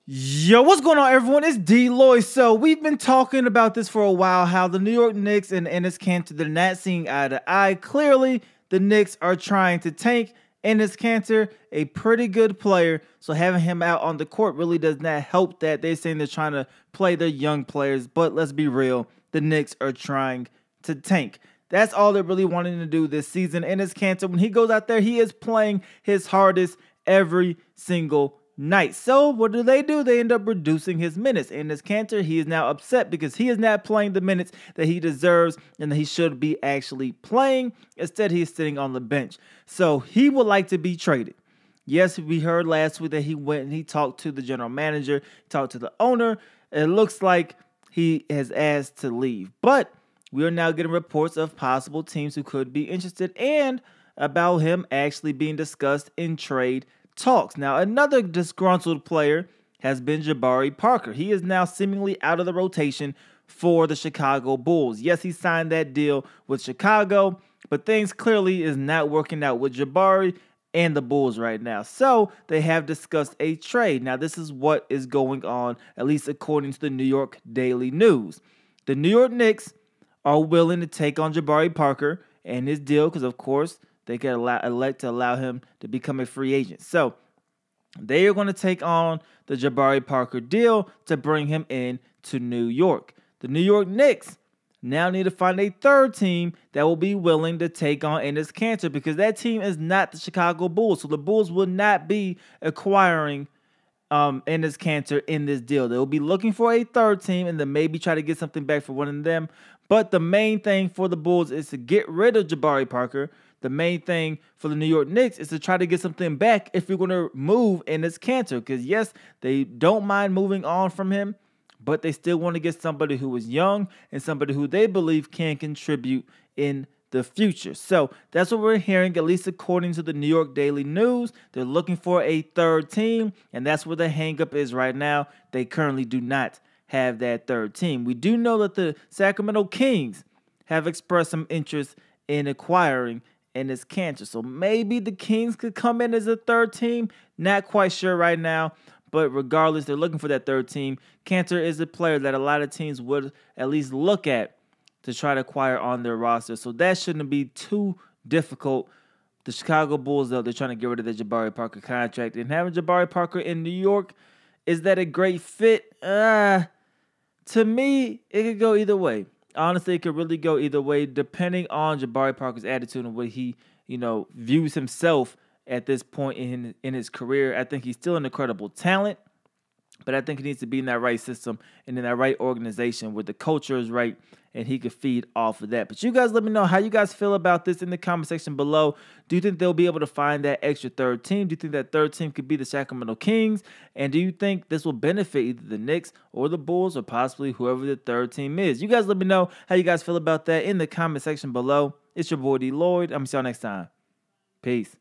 Yo, what's going on, everyone? It's DLloyd. So we've been talking about this for a while, how the New York Knicks and Enes Kanter, they're not seeing eye to eye. Clearly, the Knicks are trying to tank Enes Kanter, a pretty good player. So having him out on the court really does not help that. They're saying they're trying to play their young players, but let's be real, the Knicks are trying to tank. That's all they're really wanting to do this season. Enes Kanter, when he goes out there, he is playing his hardest every single night. So what do? They end up reducing his minutes. Enes Kanter, he is now upset because he is not playing the minutes that he deserves and that he should be actually playing. Instead, he is sitting on the bench. So he would like to be traded. Yes, we heard last week that he went and he talked to the general manager, talked to the owner. It looks like he has asked to leave. But we are now getting reports of possible teams who could be interested and about him actually being discussed in trade talks. Now, another disgruntled player has been Jabari Parker. He is now seemingly out of the rotation for the Chicago Bulls. Yes, he signed that deal with Chicago, but things clearly is not working out with Jabari and the Bulls right now. So they have discussed a trade. Now, this is what is going on, at least according to the New York Daily News. The New York Knicks are willing to take on Jabari Parker and his deal because, of course, they can elect to allow him to become a free agent. So they are going to take on the Jabari Parker deal to bring him in to New York. The New York Knicks now need to find a third team that will be willing to take on Enes Kanter because that team is not the Chicago Bulls. So the Bulls will not be acquiring Enes Kanter in this deal. They will be looking for a third team and then maybe try to get something back for one of them. But the main thing for the Bulls is to get rid of Jabari Parker. The main thing for the New York Knicks is to try to get something back if you're going to move Enes Kanter. Because, yes, they don't mind moving on from him, but they still want to get somebody who is young and somebody who they believe can contribute in the future. So that's what we're hearing, at least according to the New York Daily News. They're looking for a third team, and that's where the hang-up is right now. They currently do not have that third team. We do know that the Sacramento Kings have expressed some interest in acquiring Enes Kanter. So maybe the Kings could come in as a third team. Not quite sure right now. But regardless, they're looking for that third team. Kanter is a player that a lot of teams would at least look at to try to acquire on their roster. So that shouldn't be too difficult. The Chicago Bulls, though, they're trying to get rid of the Jabari Parker contract. And having Jabari Parker in New York, is that a great fit? To me, it could go either way. Honestly, it could really go either way, depending on Jabari Parker's attitude and what he, views himself at this point in his career. I think he's still an incredible talent, but I think he needs to be in that right system and in that right organization where the culture is right and he could feed off of that. But you guys let me know how you guys feel about this in the comment section below. Do you think they'll be able to find that extra third team? Do you think that third team could be the Sacramento Kings? And do you think this will benefit either the Knicks or the Bulls or possibly whoever the third team is? You guys let me know how you guys feel about that in the comment section below. It's your boy DLloyd. I'm going to see y'all next time. Peace.